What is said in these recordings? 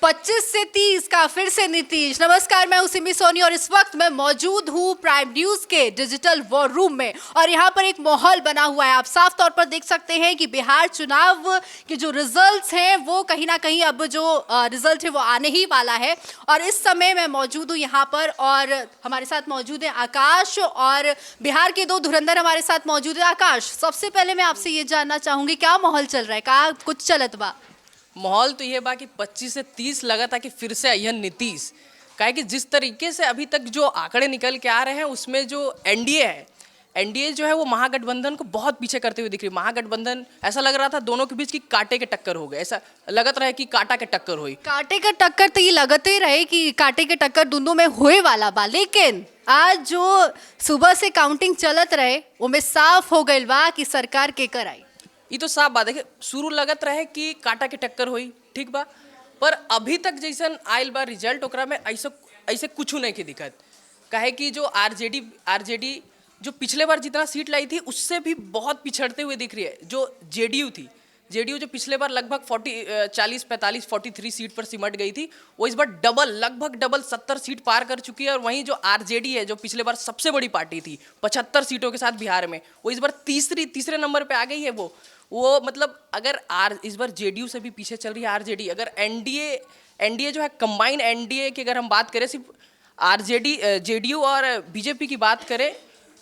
25 से 30 का फिर से नीतीश। नमस्कार, मैं हूं सिमी सोनी और इस वक्त मैं मौजूद हूं प्राइम न्यूज के डिजिटल वॉर रूम में और यहां पर एक माहौल बना हुआ है। आप साफ तौर पर देख सकते हैं कि बिहार चुनाव के जो रिजल्ट्स हैं वो कहीं ना कहीं अब जो रिजल्ट है वो आने ही वाला है और इस समय मैं मौजूद हूं यहां पर और हमारे साथ मौजूद है आकाश और बिहार के दो धुरंधर हमारे साथ मौजूद है। आकाश, सबसे पहले मैं आपसे ये जानना चाहूंगी क्या माहौल चल रहा है, क्या कुछ चलत बा? माहौल तो ये बा कि 25 से 30 लगा था कि फिर से अय्यन नीतीश। काहे कि जिस तरीके से अभी तक जो आंकड़े निकल के आ रहे हैं उसमें जो एनडीए है, एनडीए जो है वो महागठबंधन को बहुत पीछे करते हुए दिख रही है। महागठबंधन ऐसा लग रहा था दोनों के बीच की कांटे के टक्कर हो गए, ऐसा लगत रहा है कि कांटा के टक्कर हुई। कांटे का टक्कर तो ये लगते रहे कि कांटे के टक्कर दोनों में होए वाला बा, लेकिन आज जो सुबह से काउंटिंग चलत रहे उनमें साफ हो गई बा कि सरकार के कर आई। ये तो साफ बात है कि शुरू लगत रहे कि कांटा के टक्कर हुई, ठीक बा, पर अभी तक जैसन आयल बा रिजल्ट ओकरा में ऐसे ऐसे कुछ नहीं की दिक्कत। काहे कि जो आरजेडी जो पिछले बार जितना सीट लाई थी उससे भी बहुत पिछड़ते हुए दिख रही है। जो जेडीयू थी, जेडीयू जो पिछले बार लगभग 40-45-43 सीट पर सिमट गई थी, वो इस बार लगभग डबल 70 सीट पार कर चुकी है। और वहीं जो आरजेडी है जो पिछले बार सबसे बड़ी पार्टी थी 75 सीटों के साथ बिहार में, वो इस बार तीसरे नंबर पे आ गई है। वो मतलब अगर इस बार जेडीयू से भी पीछे चल रही है आरजेडी। अगर एनडीए जो है कंबाइन एनडीए की अगर हम बात करें, सिर्फ जेडीयू और बीजेपी की बात करें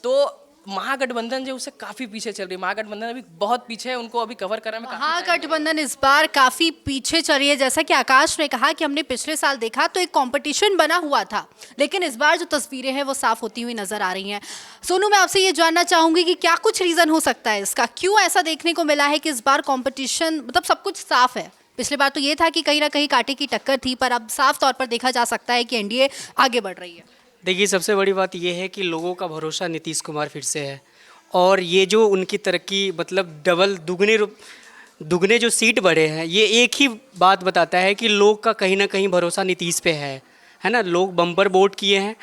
तो महागठबंधन जो उससे काफी पीछे चल रही है। महागठबंधन अभी बहुत पीछे है, उनको अभी कवर करने में महागठबंधन इस बार काफी पीछे चल रही है। जैसा कि आकाश ने कहा कि हमने पिछले साल देखा तो एक कंपटीशन बना हुआ था, लेकिन इस बार जो तस्वीरें हैं वो साफ होती हुई नजर आ रही हैं। सोनू, मैं आपसे ये जानना चाहूंगी कि क्या कुछ रीजन हो सकता है इसका, क्यों ऐसा देखने को मिला है कि इस बार कॉम्पिटिशन मतलब सब कुछ साफ है? पिछली बार तो ये था कि कहीं ना कहीं कांटे की टक्कर थी, पर अब साफ तौर पर देखा जा सकता है कि एनडीए आगे बढ़ रही है। देखिए, सबसे बड़ी बात यह है कि लोगों का भरोसा नीतीश कुमार फिर से है और ये जो उनकी तरक्की मतलब डबल दुगने जो सीट बढ़े हैं, ये एक ही बात बताता है कि लोग का कहीं ना कहीं भरोसा नीतीश पे है ना। लोग बम्पर वोट किए हैं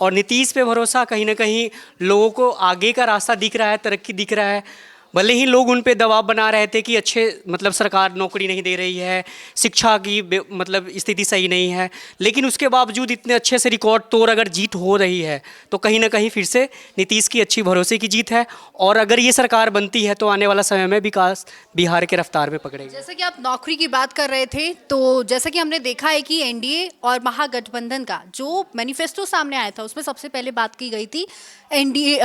और नीतीश पे भरोसा कहीं ना कहीं लोगों को आगे का रास्ता दिख रहा है, तरक्की दिख रहा है। भले ही लोग उन पे दबाव बना रहे थे कि अच्छे मतलब सरकार नौकरी नहीं दे रही है, शिक्षा की मतलब स्थिति सही नहीं है, लेकिन उसके बावजूद इतने अच्छे से रिकॉर्ड तोड़ अगर जीत हो रही है तो कहीं ना कहीं फिर से नीतीश की अच्छी भरोसे की जीत है। और अगर ये सरकार बनती है तो आने वाला समय में विकास बिहार के रफ्तार में पकड़ेगी। जैसे कि आप नौकरी की बात कर रहे थे, तो जैसा कि हमने देखा है कि एनडीए और महागठबंधन का जो मैनिफेस्टो सामने आया था उसमें सबसे पहले बात की गई थी एनडीए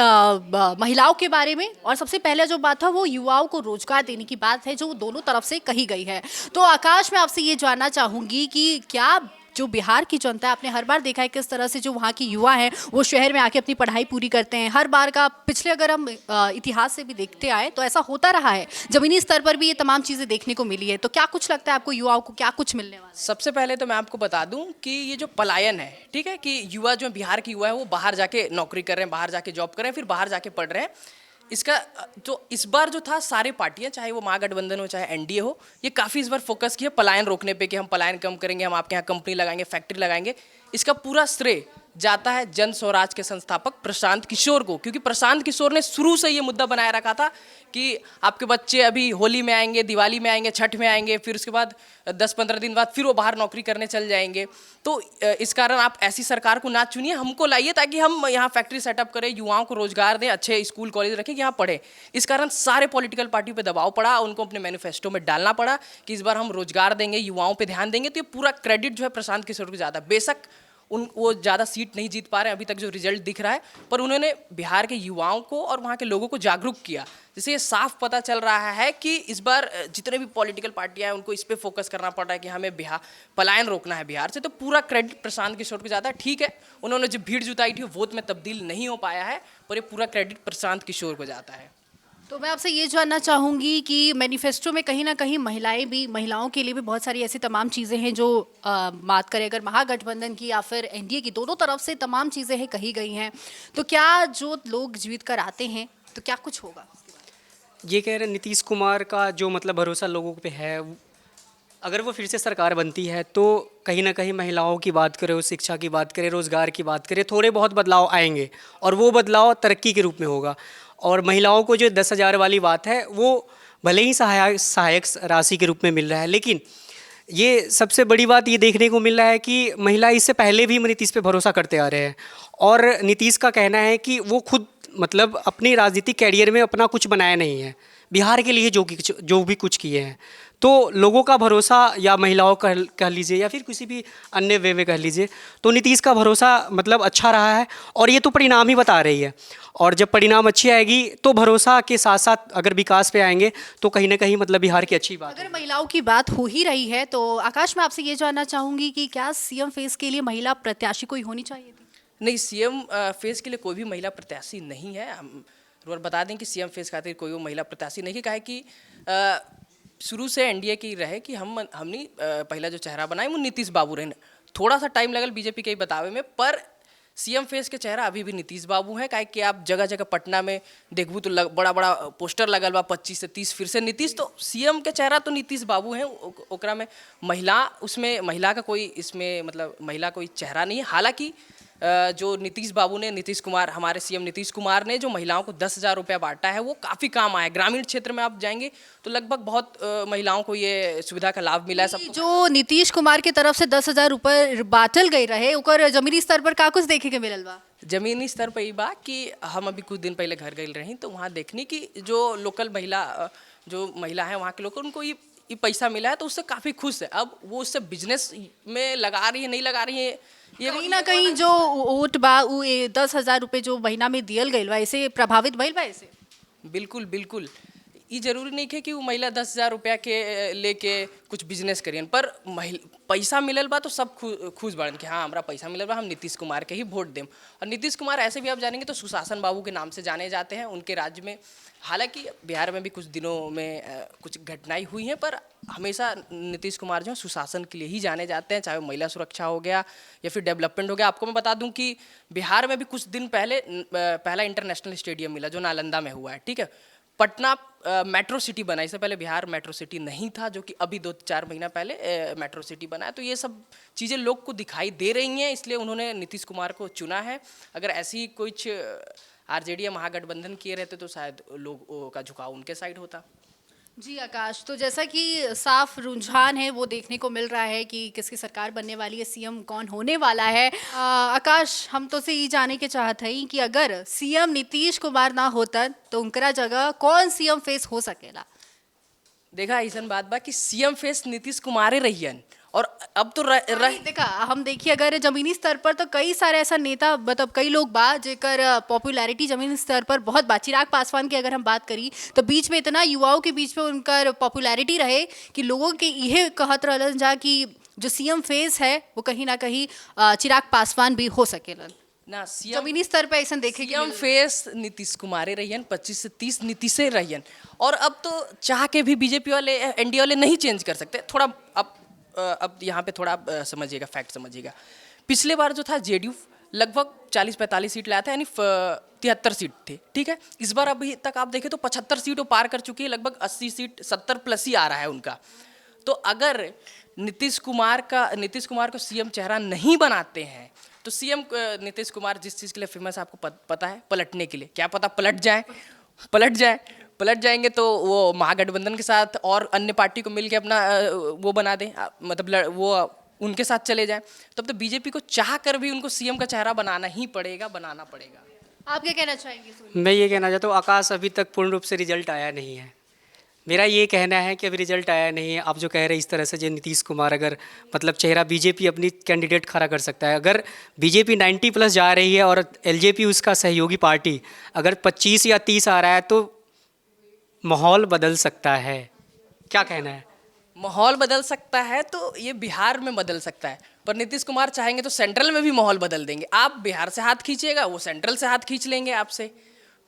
महिलाओं के बारे में, और सबसे पहले जो बात था वो युवाओं को रोजगार देने की बात है जो दोनों तरफ से कही गई है। तो आकाश, मैं आपसे ये जानना चाहूंगी कि क्या जो बिहार की जनता है, आपने हर बार देखा है किस तरह से जो वहाँ की युवा हैं वो शहर में आके अपनी पढ़ाई पूरी करते हैं, हर बार का पिछले अगर हम इतिहास से भी देखते आए तो ऐसा होता रहा है, जमीनी स्तर पर भी ये तमाम चीज़ें देखने को मिली है। तो क्या कुछ लगता है आपको युवाओं को क्या कुछ मिलने वाला है? सबसे पहले तो मैं आपको बता दूं कि ये जो पलायन है, ठीक है, कि युवा जो बिहार के युवा है वो बाहर जाके नौकरी कर रहे हैं, बाहर जाके जॉब कर रहे हैं, फिर बाहर जाके पढ़ रहे हैं। इसका जो इस बार जो था सारे पार्टियां, चाहे वो महागठबंधन हो चाहे एनडीए हो, ये काफ़ी इस बार फोकस किया पलायन रोकने पे कि हम पलायन कम करेंगे, हम आपके यहाँ कंपनी लगाएंगे, फैक्ट्री लगाएंगे। इसका पूरा श्रेय जाता है जन स्वराज के संस्थापक प्रशांत किशोर को, क्योंकि प्रशांत किशोर ने शुरू से ये मुद्दा बनाए रखा था कि आपके बच्चे अभी होली में आएंगे, दिवाली में आएंगे, छठ में आएंगे, फिर उसके बाद 10-15 दिन बाद फिर वो बाहर नौकरी करने चल जाएंगे। तो इस कारण आप ऐसी सरकार को ना चुनिए, हमको लाइए ताकि हम यहाँ फैक्ट्री सेटअप करें, युवाओं को रोजगार दें, अच्छे स्कूल कॉलेज रखें, यहाँ पढ़ें। इस कारण सारे पॉलिटिकल पार्टियों पर दबाव पड़ा, उनको अपने मैनिफेस्टो में डालना पड़ा कि इस बार हम रोजगार देंगे, युवाओं पर ध्यान देंगे। तो ये पूरा क्रेडिट जो है प्रशांत किशोर को ज़्यादा, बेशक वो ज़्यादा सीट नहीं जीत पा रहे हैं अभी तक जो रिजल्ट दिख रहा है, पर उन्होंने बिहार के युवाओं को और वहाँ के लोगों को जागरूक किया, जिससे ये साफ पता चल रहा है कि इस बार जितने भी पॉलिटिकल पार्टियां हैं उनको इस पे फोकस करना पड़ रहा है कि हमें बिहार पलायन रोकना है बिहार से। तो पूरा क्रेडिट प्रशांत किशोर को जाता है। ठीक है, उन्होंने जो भीड़ जुटाई थी वो वोट में तब्दील नहीं हो पाया है, पर ये पूरा क्रेडिट प्रशांत किशोर को जाता है। तो मैं आपसे ये जानना चाहूँगी कि मैनिफेस्टो में कहीं ना कहीं महिलाओं के लिए भी बहुत सारी ऐसी तमाम चीज़ें हैं जो बात करें अगर महागठबंधन की या फिर एनडीए की, दोनों तरफ से तमाम चीज़ें हैं कही गई हैं। तो क्या जो लोग जीत कर आते हैं तो क्या कुछ होगा? ये कह रहे नीतीश कुमार का जो मतलब भरोसा लोगों पे है, अगर वो फिर से सरकार बनती है तो कहीं ना कहीं महिलाओं की बात करें, शिक्षा की बात करें, रोज़गार की बात करें, थोड़े बहुत बदलाव आएंगे और वो बदलाव तरक्की के रूप में होगा। और महिलाओं को जो 10,000 वाली बात है वो भले ही सहायक राशि के रूप में मिल रहा है, लेकिन ये सबसे बड़ी बात ये देखने को मिल रहा है कि महिला इससे पहले भी नीतीश पे भरोसा करते आ रहे हैं, और नीतीश का कहना है कि वो खुद मतलब अपने राजनीतिक कैरियर में अपना कुछ बनाया नहीं है, बिहार के लिए जो भी कुछ किए हैं, तो लोगों का भरोसा या महिलाओं का कह लीजिए या फिर किसी भी अन्य वे में कह लीजिए, तो नीतीश का भरोसा मतलब अच्छा रहा है, और ये तो परिणाम ही बता रही है। और जब परिणाम अच्छी आएगी तो भरोसा के साथ साथ अगर विकास पे आएंगे तो कहीं ना कहीं मतलब बिहार की अच्छी बात है। अगर महिलाओं की बात हो ही रही है तो आकाश, मैं आपसे ये जानना चाहूंगी कि क्या सीएम फेस के लिए महिला प्रत्याशी कोई होनी चाहिए थी? नहीं, सीएम फेस के लिए कोई भी महिला प्रत्याशी नहीं है। हम और बता दें कि सीएम फेस खातिर कोई वो महिला प्रत्याशी नहीं है, काहे कि शुरू से एनडीए की रहे कि हमने पहला जो चेहरा बनाए वो नीतीश बाबू रहे। थोड़ा सा टाइम लगल बीजेपी के बतावे में, पर सीएम फेस के चेहरा अभी भी नीतीश बाबू है। काहे कि आप जगह जगह पटना में देखबू तो बड़ा बड़ा पोस्टर लगल बा 25 से 30 फिर से नीतीश, तो सीएम के चेहरा तो नीतीश बाबू हैं। ओकरा में महिला, उसमें महिला का कोई इसमें मतलब महिला कोई चेहरा नहीं है। हालांकि जो नीतीश बाबू ने, नीतीश कुमार, हमारे सीएम नीतीश कुमार ने जो महिलाओं को 10,000 रुपया बांटा है वो काफ़ी काम आया। ग्रामीण क्षेत्र में आप जाएंगे तो लगभग बहुत महिलाओं को ये सुविधा का लाभ मिला है। सब जो नीतीश कुमार की तरफ से 10,000 रुपये बांटल गई रहे, ओकर जमीनी स्तर पर का कुछ देखे के मिलल बा? जमीनी स्तर पर ये बा कि हम अभी कुछ दिन पहले घर गई रही तो वहाँ देखनी कि जो लोकल महिला है वहाँ के लोग, उनको ये पैसा मिला है तो उससे काफ़ी खुश है। अब वो उससे बिजनेस में लगा रही है नहीं लगा रही है, ये कहीं ना कहीं जो वोट बा उ 10,000 रुपये जो महीना में दियल गई बा, ऐसे प्रभावित भइल बा ऐसे? बिल्कुल बिल्कुल। ये जरूरी नहीं है कि वो महिला 10,000 रुपया के लेके कुछ बिजनेस करियन, पर पैसा मिलल बा तो सब खुश बढ़न कि हाँ हमारा पैसा मिलल बा, हम नीतीश कुमार के ही वोट दें। और नीतीश कुमार ऐसे भी आप जानेंगे तो सुशासन बाबू के नाम से जाने जाते हैं उनके राज्य में। हालांकि बिहार में भी कुछ दिनों में कुछ घटनाएं हुई हैं, पर हमेशा नीतीश कुमार जो है सुशासन के लिए ही जाने जाते हैं, चाहे वो महिला सुरक्षा हो गया या फिर डेवलपमेंट हो गया। आपको मैं बता दूं कि बिहार में भी कुछ दिन पहले पहला इंटरनेशनल स्टेडियम मिला जो नालंदा में हुआ है, ठीक है। पटना मेट्रो सिटी बना, इससे पहले बिहार मेट्रो सिटी नहीं था, जो कि अभी 2-4 महीना पहले मेट्रो सिटी बना है। तो ये सब चीज़ें लोग को दिखाई दे रही हैं, इसलिए उन्होंने नीतीश कुमार को चुना है। अगर ऐसी कुछ आरजेडी या महागठबंधन किए रहते तो शायद लोगों का झुकाव उनके साइड होता। जी आकाश, तो जैसा कि साफ रुझान है वो देखने को मिल रहा है कि किसकी सरकार बनने वाली है, सीएम कौन होने वाला है। आकाश, हम तो से ये जाने के चाहते हैं कि अगर सीएम नीतीश कुमार ना होता तो उनकरा जगह कौन सीएम फेस हो सकेला? देखा ऐसा बात बा कि सीएम फेस नीतीश कुमार रहियन, और अब तो देखा हम देखिए अगर जमीनी स्तर पर तो कई सारे ऐसा नेता, मतलब कई लोग बा जेकर पॉपुलैरिटी जमीनी स्तर पर बहुत बा। चिराग पासवान की अगर हम बात करी तो बीच में इतना युवाओं के बीच में उनका पॉपुलैरिटी रहे कि लोगों के यह कहत रहलन जा कि जो सीएम फेस है वो कहीं ना कहीं चिराग पासवान भी हो सकेलन ना। सीएम जमीनी स्तर पर ऐसा देखे सीएम फेस नीतीश कुमार रहियन, 25 से 30 नीतीश रहियन। और अब तो चाह के भी बीजेपी वाले, एनडीए वाले नहीं चेंज कर सकते। थोड़ा अब यहाँ पे थोड़ा समझिएगा, फैक्ट समझिएगा। पिछले बार जो था जेडीयू लगभग 40-45 सीट लाया था, यानी 73 सीट थे, ठीक है। इस बार अभी तक आप देखें तो 75 सीट वो पार कर चुकी है, लगभग 80 सीट 70 प्लस ही आ रहा है उनका। तो अगर नीतीश कुमार को सीएम चेहरा नहीं बनाते हैं तो सीएम नीतीश कुमार जिस चीज़ के लिए फेमस है आपको पता है, पलटने के लिए। क्या पता पलट जाएंगे तो वो महागठबंधन के साथ और अन्य पार्टी को मिलकर अपना वो बना दें, मतलब वो उनके साथ चले जाएं। तब तो बीजेपी को चाह कर भी उनको सीएम का चेहरा बनाना पड़ेगा। आप क्या कहना चाहेंगे? मैं ये कहना चाहता हूँ आकाश, अभी तक पूर्ण रूप से रिजल्ट आया नहीं है। मेरा ये कहना है कि अभी रिजल्ट आया नहीं है। आप जो कह रहे हैं इस तरह से, जो नीतीश कुमार अगर मतलब चेहरा बीजेपी अपनी कैंडिडेट खड़ा कर सकता है, अगर बीजेपी 90 प्लस जा रही है और एलजेपी उसका सहयोगी पार्टी अगर 25 या 30 आ रहा है तो माहौल बदल सकता है। क्या कहना है? माहौल बदल सकता है तो ये बिहार में बदल सकता है, पर नीतीश कुमार चाहेंगे तो सेंट्रल में भी माहौल बदल देंगे। आप बिहार से हाथ खींचिएगा, वो सेंट्रल से हाथ खींच लेंगे आपसे।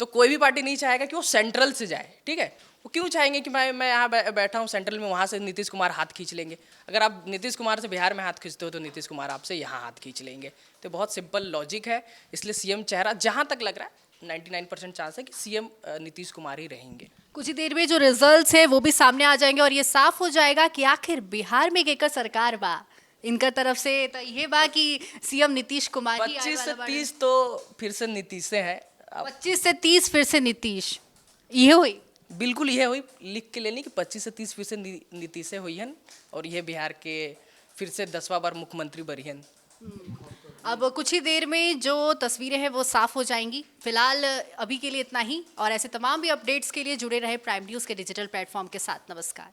तो कोई भी पार्टी नहीं चाहेगा कि वो सेंट्रल से जाए, ठीक है। वो क्यों चाहेंगे कि मैं यहाँ बैठा हूँ सेंट्रल में, वहाँ से नीतीश कुमार हाथ खींच लेंगे। अगर आप नीतीश कुमार से बिहार में हाथ खींचते हो तो नीतीश कुमार आपसे यहाँ हाथ खींच लेंगे। तो बहुत सिंपल लॉजिक है। इसलिए सीएम चेहरा जहाँ तक लग रहा है 99% चांस है कि सीएम नीतीश कुमार ही रहेंगे। कुछ ही देर में जो रिजल्ट्स है वो भी सामने आ जाएंगे और ये साफ हो जाएगा कि आखिर बिहार में केकर सरकार बा। इनका तरफ से तो ये बा कि सीएम नीतीश कुमार ही 25 से 30 तो फिर से नीतीश से है। 25 से 30 फिर से नीतीश, ये हुई। बिल्कुल यह हुई लिख के लेनी कि 25 से 30% नीतीश से हुई हन और यह बिहार के फिर से 10वां बार मुख्यमंत्री बनी हन। अब कुछ ही देर में जो तस्वीरें हैं वो साफ हो जाएंगी। फिलहाल अभी के लिए इतना ही, और ऐसे तमाम भी अपडेट्स के लिए जुड़े रहे प्राइम न्यूज़ के डिजिटल प्लेटफॉर्म के साथ। नमस्कार।